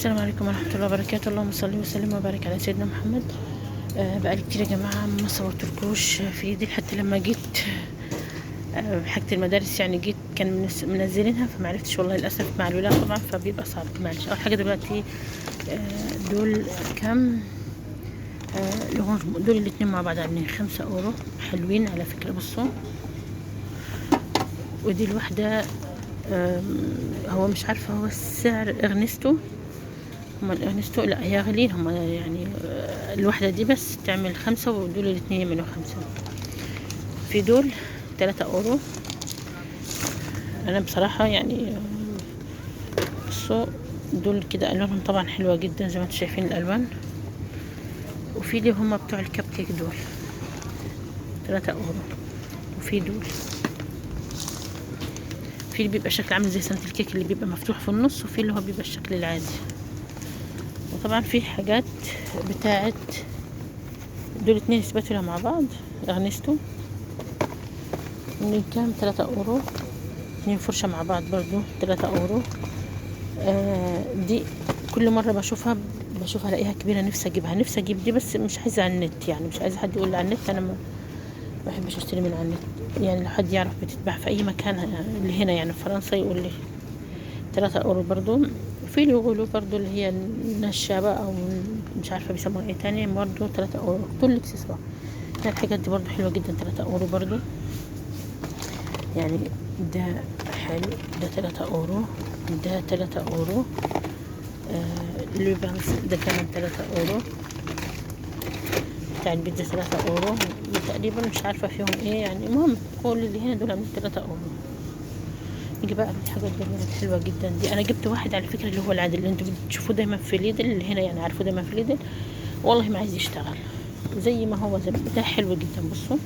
السلام عليكم ورحمة الله وبركاته. اللهم صل وسلم وبارك على سيدنا محمد. بقالي كتير يا جماعة ما صورتلكوش في ايدي، حتى لما جيت بحاجة المدارس يعني جيت كان منزلينها فمعرفتش والله للأسف مع الولاد طبعا، فبيبقى صعب. معلش. أول حاجة دلوقتي دول كام؟ دول الاتنين مع بعض عاملين 5 اورو، حلوين على فكرة. بصوا، ودي الواحدة هو مش عارفة هو السعر اغنستو، هما الأغنستو لا هي غاليين، هما يعني الواحدة دي بس تعمل 5 ودول الاتنين يعملوا 5. في دول 3 اورو. انا بصراحة يعني بصوا دول كده الوانهم طبعا حلوة جدا زي ما انتم شايفين الالوان. وفي اللي هما بتوع الكب كيك دول 3 اورو. وفي دول في اللي بيبقى شكل عامل زي سنة الكيك اللي بيبقى مفتوح في النص، وفي اللي هو بيبقى الشكل العادي. وطبعا في حاجات بتاعت دول 2 سباتولا مع بعض اغنستو من كام 3 اورو. 2 فرشة مع بعض برضو 3 اورو. دي كل مرة بشوفها الاقيها كبيرة، نفسي اجيبها، نفسي اجيب دي، بس مش عايزة على النت، يعني مش عايزة حد يقول لي على النت، انا ما بحبش اشتري من على النت. يعني لو حد يعرف بتتباع في اي مكان اللي هنا يعني في فرنسا يقول لي. 3 اورو برضو. في اللي يقولوا برضو اللي هي النشابة او مش عارفة بيسموها ايه تاني، برضو 3 اورو. كل الاكسسوار الحاجات دي برضو حلوة جدا، 3 اورو برضو. يعني ده حلو، ده 3 اورو، ده 3 اورو. اللوبانس ده كمان 3 اورو. بتاع البيتزا 3 اورو تقريبا، مش عارفة فيهم ايه يعني. المهم كل اللي هنا دول من 3 اورو. نيجي بقى الحاجات دي حلوة جدا. دي انا جبت واحد على فكرة اللي هو العادي اللي انتوا بتشوفوه دايما في ليدل، اللي هنا يعني عارفوه دايما في ليدل، والله ما عايز يشتغل زي ما هو. زي ده حلو جدا. بصوا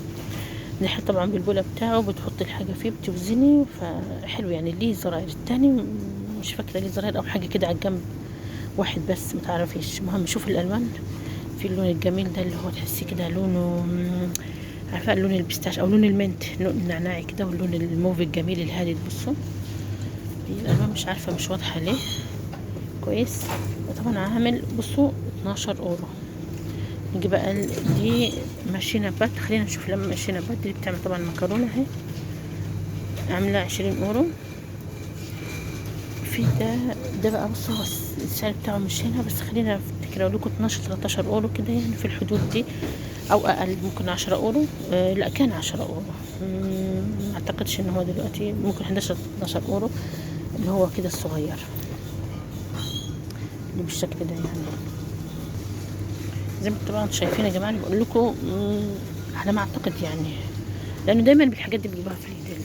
نحط طبعا بالبولة بتاعه، بتحط الحاجة فيه بتوزني، فحلو يعني. ليه زراير. التاني مش فاكرة ليه زراير او حاجة كده على الجنب واحد بس متعرفيش. المهم شوف الالوان. في اللون الجميل ده اللي هو تحسي كده لونه عارفة لون البستاش او لون المنت، لون النعناعي كده، واللون الموف الجميل الهادي. بصوا هي الالوان مش عارفة مش واضحة ليه كويس. وطبعا عامل بصوا 12 اورو. نيجي بقى دي ماشينة بات. خلينا نشوف لما ماشينة بات دي بتعمل طبعا مكرونة اهي، عاملة 20 اورو. في ده بقى بصوا السعر بتاعه مش هنا، بس خلينا افتكر اقول لكم 12 13 اورو كده يعني في الحدود دي، او اقل، ممكن 10 اورو. لا كان 10 اورو. ما اعتقدش ان هو دلوقتي ممكن 11 12 اورو اللي هو كده الصغير اللي بالشكل ده يعني. زي ما طبعا شايفين يا جماعه، اللي بقول لكم على ما اعتقد يعني، لانه دايما بالحاجات دي بجيبها في اليد.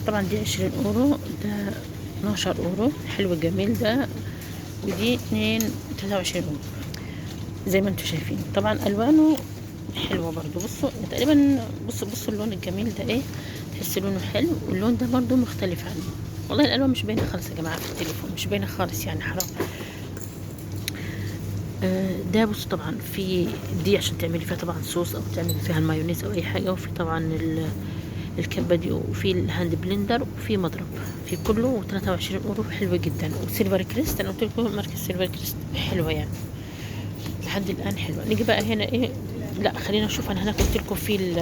طبعا دي 20 اورو، ده 12 اورو. حلو جميل ده. ودي 23 اورو زي ما انتم شايفين. طبعا الوانه حلوه برضو. بصوا تقريبا، بصوا اللون الجميل ده ايه، تحس لونه حلو. واللون ده برضو مختلف عنه. والله الالوان مش باينه خالص يا جماعه في التليفون، مش باينه خالص يعني، حرام. ده بص طبعا في دي عشان تعملي فيها طبعا صوص او تعملي فيها المايونيز او اي حاجه. وفي طبعا الكبه دي، وفي الهاند بلندر، وفي مضرب، في كله 23 اورو. حلوه جدا. وسيلفر كريست، انا قلت لكم ماركه سيلفر كريست حلوه يعني لحد الان حلوه. نيجي بقى هنا ايه، لا خلينا نشوف. انا هناك قلت لكم في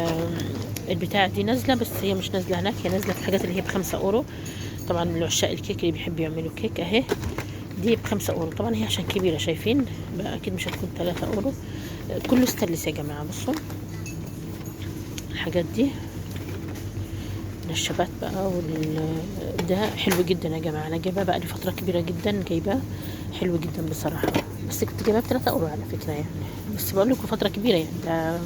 البتاعه دي نازله، بس هي مش نازله هناك، هي نازله في الحاجات اللي هي ب5 اورو. طبعا لعشاق الكيك اللي بيحبوا يعملوا كيك اهي، دي ب5 اورو. طبعا هي عشان كبيره شايفين بقى اكيد مش هتكون 3 اورو. كله ستانلس يا جماعه. بصوا الحاجات دي الشبات بقى ده حلو جدا يا جماعه. انا جايباه بقى لي فتره كبيره جدا، جايباه حلو جدا بصراحه. بس كنت جايباه ب3 اورو على فكره يعني، بس بقول لكم فتره كبيره يعني. ده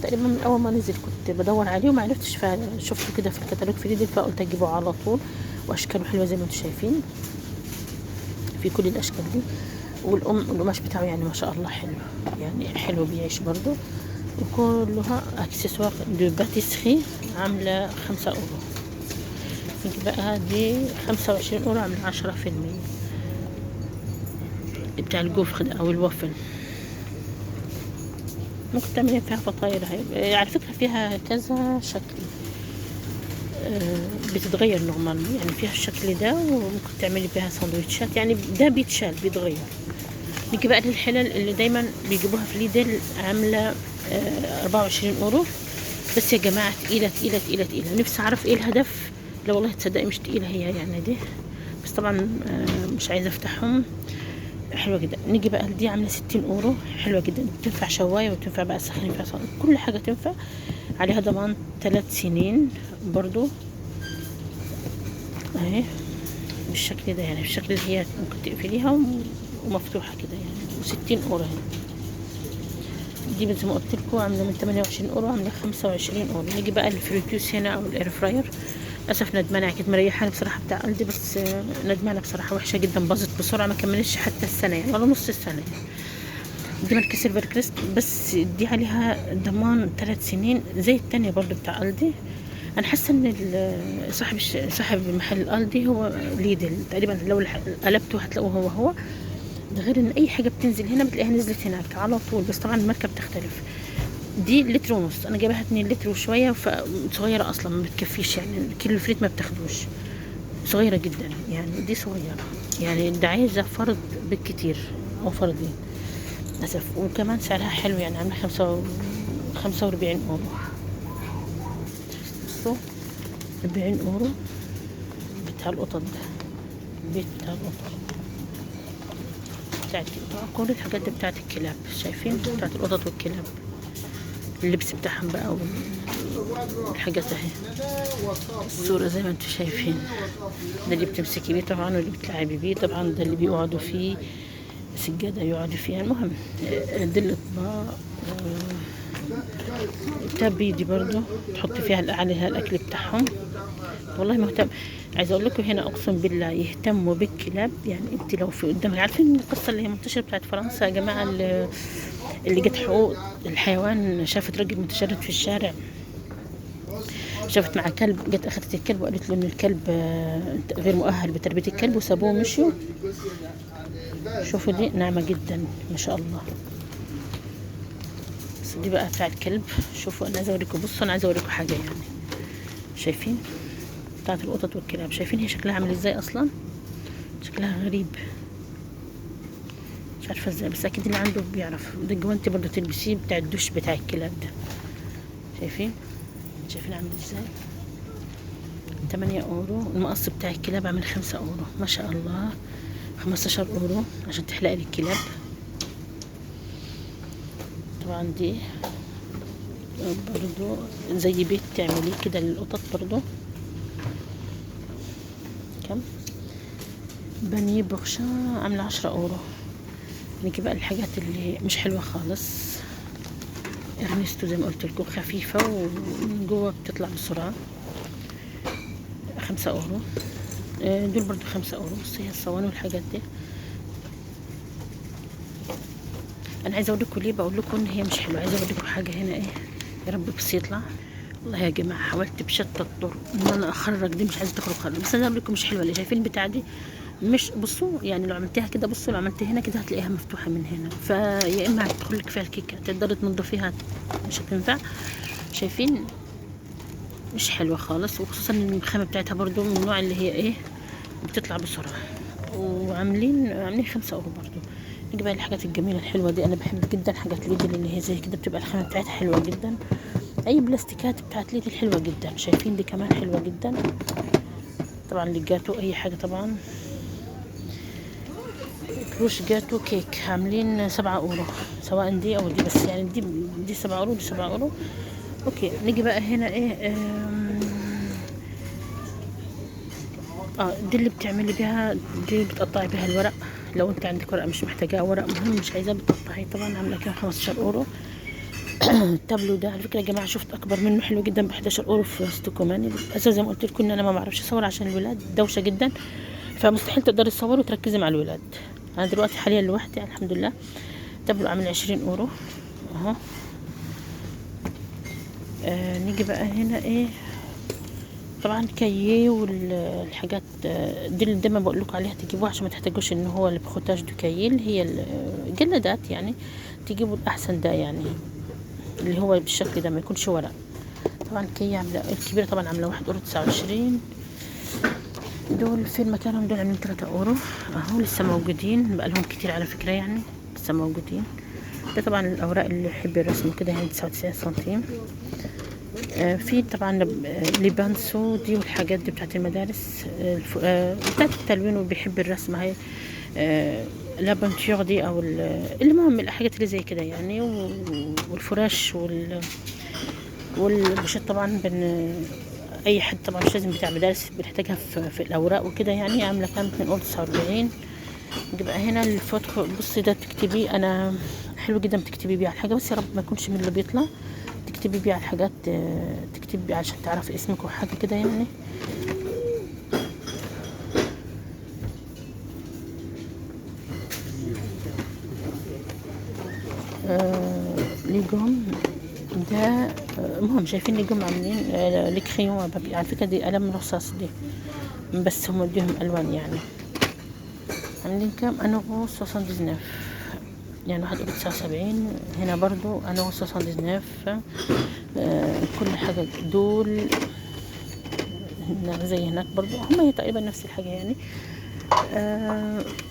تقريبا من اول ما نزل كنت بدور عليه وما عرفتش، فشفته كده في الكتالوج في ليدل فقلت اجيبه على طول. واشكاله حلوه زي ما انتم شايفين في كل الاشكال دي. القماش بتاعه يعني ما شاء الله حلو يعني، حلو بيعيش برضو. وكلها اكسسوار دو باتيسري عامله 5 اورو. نيجي بقى دي 25 اورو، عامله 10% بتاع الجوفر او الوافل. ممكن تعملي فيها فطاير هاي على فكره، فيها كذا شكل. بتتغير نورمال، يعني فيها الشكل ده، وممكن تعملي بها سندوتشات، يعني ده بيتشال بيتغير. نيجي بقى للحلل اللي دايما بيجيبوها في ليدل، عامله 24 اورو بس يا جماعه، تقيله تقيله تقيله تقيله. نفسي اعرف ايه الهدف. لا والله تصدقي مش تقيله هي يعني دي، بس طبعا مش عايزه افتحهم. حلوه جدا. نيجي بقى دي عامله 60 اورو، حلوه جدا، تنفع شوايه وتنفع بقى تسخني فيها صوت، كل حاجه تنفع. عليها ضمان 3 سنين برضو اهي بالشكل ده، يعني بالشكل اللي هي ممكن تقفليها ومفتوحه كده يعني. و60 اورو هنا. دي زي ما قلت لكم عامله من 28 اورو، عامله 25 اورو. نيجي بقى الفريتوس هنا او الاير فراير. للاسف ندمانه، كانت مريحاني بصراحه بتاع قلبي، بس ندمانه بصراحه، وحشه جدا، باظت بسرعه، ما كملتش حتى السنه يعني، ولا نص السنه يعني. دي ماركه سيلفر كريست، بس دي عليها ضمان 3 سنين زي التانية برضو بتاع قلبي. انا حاسه ان صاحب محل قلبي هو ليدل تقريبا، لو قلبته هتلاقوه هو. ده غير ان اي حاجه بتنزل هنا بتلاقيها نزلت هناك على طول، بس طبعا الماركه بتختلف. دي لتر ونص، انا جايبها 2 لتر وشويه، فصغيره اصلا ما بتكفيش يعني، كيلو الفريت ما بتاخدوش، صغيره جدا يعني. دي صغيره يعني، ده عايزه فرد بالكتير او فردين للاسف. وكمان سعرها حلو يعني، عامله 45 اورو. بصوا 40 اورو بتاع القطط ده، البيت بتاع القطط بتاعت كل الحاجات دي بتاعت الكلاب، شايفين بتاعت القطط والكلاب، اللبس بتاعهم بقى والحاجات اهي. الصورة زي ما انتم شايفين، ده اللي بتمسكي بيه طبعا، واللي بتلعبي بيه طبعا، ده اللي بيقعدوا فيه، سجادة يقعدوا فيها. المهم دي الاطباق. تاب بيدي برضو تحطي فيها عليها الاكل بتاعهم. والله مهتم، عايزه اقول لكم هنا اقسم بالله يهتموا بالكلاب يعني. انت لو في قدامك، عارفين القصه اللي هي منتشره بتاعت فرنسا يا جماعه، اللي جت حقوق الحيوان، شافت راجل متشرد في الشارع، شافت مع كلب، جت اخذت الكلب وقالت له ان الكلب غير مؤهل بتربيه الكلب، وسابوه ومشوا. شوفوا دي ناعمه جدا ما شاء الله. بس دي بقى بتاع الكلب. شوفوا انا عايزه اوريكم، بصوا انا عايزه اوريكم حاجه يعني، شايفين بتاعت القطط والكلاب، شايفين هي شكلها عامل ازاي اصلا، شكلها غريب، مش عارفه ازاي، بس اكيد اللي عنده بيعرف. ده الجوانتي برضه تلبسيه بتاع الدش بتاع الكلاب ده، شايفين عامل ازاي. 8 اورو. المقص بتاع الكلاب عامل 5 اورو ما شاء الله. 15 اورو عشان تحلقي للكلاب. طبعا دي برضو زي بيت تعمليه كده للقطط برضو. كم بانيه بورشان عامله 10 اورو. نيجي بقى الحاجات اللي مش حلوه خالص. ارنستو زي ما قلت لكم خفيفه ومن جوه بتطلع بسرعه. 5 اورو. دول برضو 5 اورو. بصي هي الصواني والحاجات دي، انا عايزه اقول لكم ليه بقول لكم ان هي مش حلوه. عايزه اقول لكم حاجه هنا ايه، يا رب بس يطلع. والله يا جماعه حاولت بشتى الطرق ان انا اخرج دي، مش عايزه تخرج خالص، بس انا اقول لكم مش حلوه. اللي شايفين البتاع دي مش، بصوا يعني لو عملتيها كده، بصوا لو عملتي هنا كده هتلاقيها مفتوحه من هنا، فيا اما هتدخل لك فيها الكيكه تقدري تنضفيها مش هتنفع. شايفين مش حلوه خالص، وخصوصا الخامه بتاعتها برضو من النوع اللي هي ايه بتطلع بسرعه. عاملين 5 اورو برضو. نيجي بقى الحاجات الجميله الحلوه دي، انا بحب جدا حاجات ليدل اللي هي زي كده، بتبقى الخامه بتاعتها حلوه جدا. اي بلاستيكات بتاعت ليدل حلوه جدا. شايفين دي كمان حلوه جدا. طبعا الجاتو اي حاجه طبعا. كروش جاتو كيك عاملين 7 اورو، سواء دي او دي، بس يعني دي 7 اورو، دي 7 اورو. اوكي نيجي بقى هنا ايه، دي اللي بتعملي بيها، دي بتقطعي بيها الورق. لو انت عندك ورق مش محتاجاه، ورق مهم مش عايزاه، بتقطعيه. طبعا عامله كام 15 اورو. التابلو ده على فكره يا جماعه شفت اكبر منه حلو جدا ب 11 اورو في ستوكوماني. للاسف زي ما قلت لكم ان انا ما بعرفش اصور عشان الولاد دوشه جدا، فمستحيل تقدري تصوري وتركزي مع الولاد. انا دلوقتي حاليا لوحدي الحمد لله. تابلو عامل 20 اورو اهو. نيجي بقى هنا ايه، طبعا كاييه والحاجات دي اللي دايما بقول لكم عليها تجيبوها عشان ما تحتاجوش ان هو البخوتاج دو كاييه اللي هي الجلادات يعني. تجيبوا الاحسن ده يعني، اللي هو بالشكل ده ما يكونش ورق. طبعا كي عاملة الكبيرة، طبعا عاملة 1 € 29. دول فين مكانهم؟ دول عاملين 3 €. اهو لسه موجودين، بقالهم كتير على فكرة يعني، لسه موجودين. ده طبعا الأوراق اللي يحب الرسم كده يعني 99 سنتيم. في طبعا ليبانسو دي والحاجات دي بتاعت المدارس، بتاعت التلوين وبيحب الرسم. هاي لابنتيور دي او المهم الحاجات اللي زي كده يعني، والفراش والبوشات طبعا اي حد طبعا مش لازم بتاع مدارس بنحتاجها في الاوراق وكده يعني. عامله كام؟ 2 € 49. يبقى هنا الفوتو، بصي ده بتكتبيه، انا حلو جدا بتكتبي بيه على الحاجه، بس يا رب ما يكونش من اللي بيطلع. تكتبي بيه على الحاجات، تكتبي بيه عشان تعرفي اسمك وحاجه كده يعني. ليجوم ده المهم شايفين ليجوم عاملين الكريون على فكره، دي قلم رصاص دي، بس هم اديهم الوان يعني. عاملين كام؟ 1 € 79 يعني 1 € 79. هنا برضو 1 € 79. كل حاجة دول هنا زي هناك برضو، هم هي تقريبا نفس الحاجة يعني.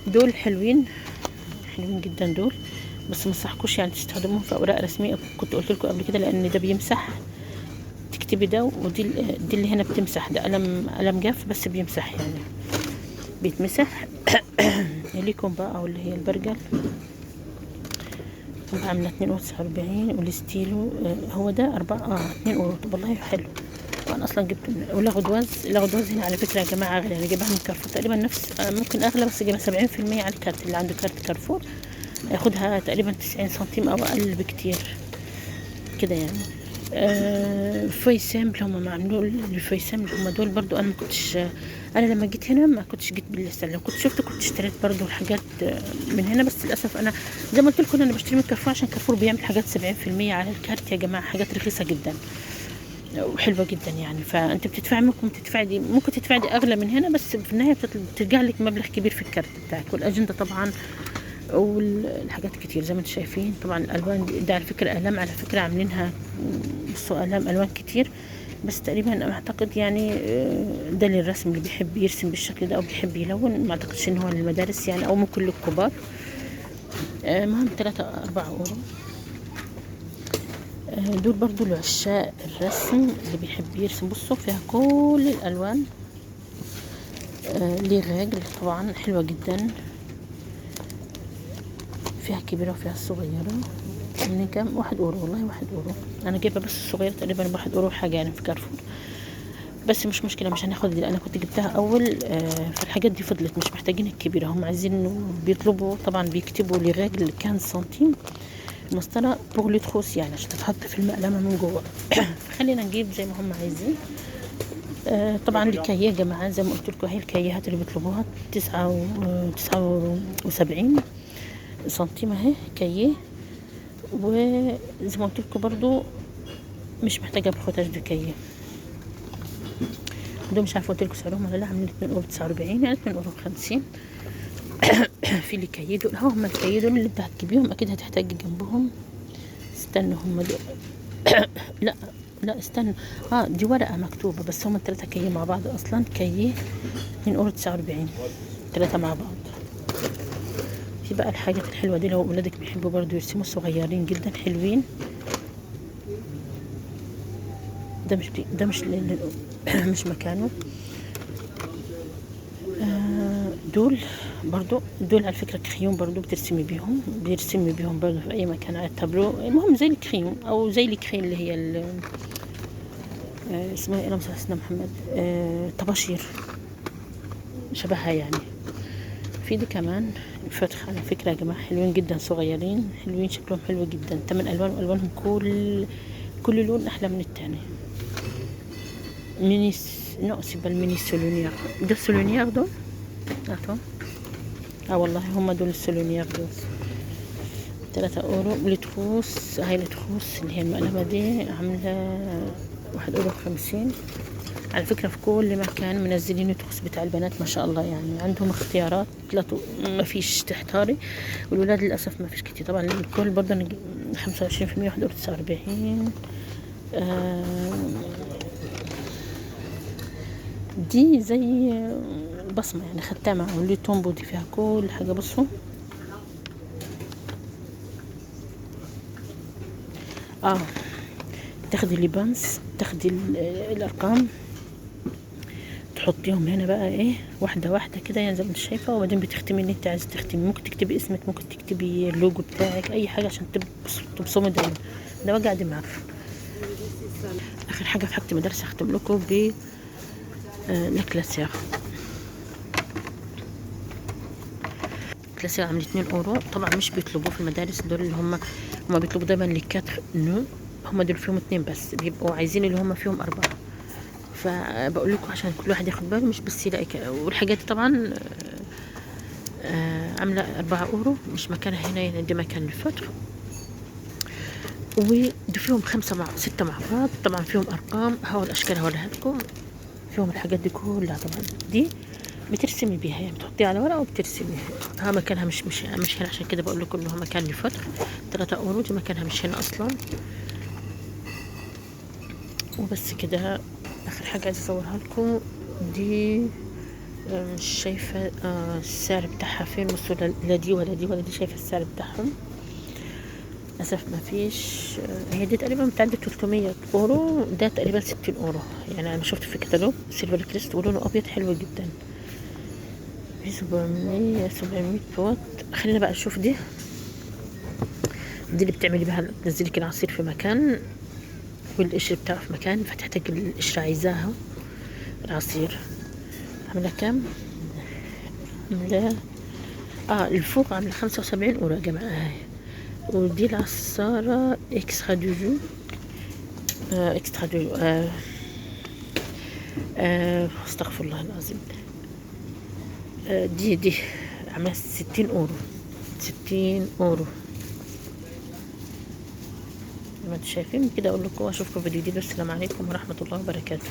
دول حلوين، حلوين جدا دول، بس ما صحكوش يعني تستخدموهم في اوراق رسمية، كنت قلت لكم قبل كده، لان ده بيمسح. تكتبي ده، ودي دي اللي هنا بتمسح، ده قلم جاف بس بيمسح يعني، بيتمسح. ليكم بقى او اللي هي البرجل عامله 42. والستيلو هو ده 2 €. طب والله حلو. وانا اصلا جبت والغدواز هنا على فكره يا جماعه اغلى، انا جايبها من كارفور تقريبا نفس، ممكن اغلى، بس جايبها 70% على الكارت. اللي عنده كارت كارفور هياخدها تقريبا 90 سنتيم او اقل بكتير كده يعني. فيسامبل هم معمول الفيسامبل هم دول برضو. انا ما كنتش، انا لما جيت هنا ما كنتش جيت باللسه، لو كنت شفت كنت اشتريت برضو الحاجات من هنا، بس للاسف انا زي ما قلت لكم انا بشتري من كارفور، عشان كارفور بيعمل حاجات 70% على الكارت يا جماعه، حاجات رخيصه جدا وحلوه جدا يعني. فانت بتدفعي، ممكن تدفعي دي اغلى من هنا، بس في النهايه بترجع لك مبلغ كبير في الكارت بتاعك والاجنده طبعا، والحاجات كتير زي ما انتم شايفين. طبعا الالوان ده على فكره اقلام، على فكره عاملينها، بصوا اقلام الوان كتير، بس تقريبا اعتقد يعني ده للرسم اللي بيحب يرسم بالشكل ده او بيحب يلون، ما اعتقدش ان هو للمدارس يعني، او ممكن للكبار. المهم 3-4 €. دول برضو لعشاق الرسم اللي بيحب يرسم، بصوا فيها كل الالوان. ليه الرجل طبعا حلوه جدا، فيها كبيرة وفيها الصغيرة. من كام؟ 1 €. والله 1 €. انا جايبة بس الصغيرة تقريبا 1 € حاجة يعني في كارفور، بس مش مشكلة، مش هناخد دي، انا كنت جبتها اول. فالحاجات دي فضلت، مش محتاجين الكبيرة. هم عايزين بيطلبوا طبعا، بيكتبوا لي رجل كان سنتيم المسطرة بوغ لي تخوص يعني، عشان تتحط في المقلمة من جوه. فخلينا نجيب زي ما هم عايزين. طبعا الكاية يا جماعة زي ما قلت لكم، هي الكايات اللي بيطلبوها 79 سنتيم اهي كاية. وزي ما قلت لكم برضو مش محتاجه بخوتاج دي كاية. دول مش عارفه قلت لكم سعرهم ولا لا، عاملين 2 € 49 يعني 2 € 50. في اللي كاية دول، هم الكاية دول اللي انت هتجيبيهم اكيد هتحتاجي جنبهم. استنوا هم دول. لا لا استنوا، دي ورقه مكتوبه، بس هم الثلاثه كاية مع بعض اصلا. كاية 2 € 49 ثلاثه مع بعض. في بقى الحاجات الحلوه دي لو اولادك بيحبوا برضو يرسموا، صغيرين جدا حلوين. ده مش مش مكانه. دول برضو، دول على فكره كريون برضو بيرسمي بيهم برضو في اي مكان على التابلو. المهم زي الكريون او زي الكريم اللي هي اسمها ايه، اللهم صل على سيدنا محمد، طباشير شبهها يعني. في دي كمان فتح على فكره يا جماعه، حلوين جدا، صغيرين حلوين، شكلهم حلو جدا. 8 الوان، والوانهم كل لون احلى من التاني. ميني نو سيبا الميني سولونيير، ده السولونيير دول. والله هم دول السولونيير دول 3 €. لتخوص، هاي لتخوص اللي هي المقلمة دي عاملة 1 € 50. على فكرة في كل مكان منزلين التخوص بتاع البنات ما شاء الله يعني، عندهم اختيارات، ما فيش تحتاري. والولاد للأسف ما فيش كتير طبعا. الكل برضه 25% 1 € 49. آه دي زي بصمة يعني، ختامة واللي تومبو دي فيها كل حاجة. بصوا تاخدي الليبانس، تاخدي الارقام، تحطيهم هنا بقى ايه واحده واحده كده يعني زي ما انت شايفه، وبعدين بتختمي اللي انت عايزه تختمي. ممكن تكتبي اسمك، ممكن تكتبي اللوجو بتاعك، اي حاجه عشان تبصمي دايما. ده وجع دماغ. اخر حاجه في حاجه المدرسه هختم لكم ب الكلاسير. الكلاسير عامل 2 اورو. طبعا مش بيطلبوه في المدارس، دول اللي هم بيطلبوا دايما لكاتر نو، هم دول فيهم 2 بس، بيبقوا عايزين اللي هم فيهم 4. فبقول لكم عشان كل واحد ياخد باله، مش بس يلاقي والحاجات دي طبعا عامله 4 اورو، مش مكانها هنا يعني، دي مكان الفتح. ودي فيهم 6 مع بعض. طبعا فيهم ارقام، هول الاشكال هوريها لكم، فيهم الحاجات دي كلها. طبعا دي بترسمي بيها يعني، بتحطيها على ورقه وبترسمي. ها مكانها مش هنا، عشان كده بقول لكم انه مكان الفتح 3 اورو. دي مكانها مش هنا اصلا. وبس كده. اخر حاجه عايزه اصورها لكم دي، مش شايفه السعر بتاعها فين. بصوا لا دي ولا دي ولا دي، شايفه السعر بتاعهم؟ للاسف ما فيش. هي دي تقريبا بتعدي 300 اورو، ده تقريبا 60 اورو يعني. انا شفت في كتالوج سيلفر كريست ولونه ابيض حلو جدا، في 700 واط. خلينا بقى نشوف دي اللي بتعملي بها، تنزلي العصير في مكان والقشر بتاعه في مكان، فتحتاج القشرة عايزاها. العصير عاملة كام؟ عاملة الفوق عاملة 75 اورو يا جماعة. هاي. ودي العصارة اكسترا دو جو، اكسترا دو استغفر الله العظيم. دي عاملة 60 اورو، 60 اورو زي ما انتم شايفين كده. اقول لكم اشوفكم فيديو جديد، والسلام عليكم ورحمة الله وبركاته.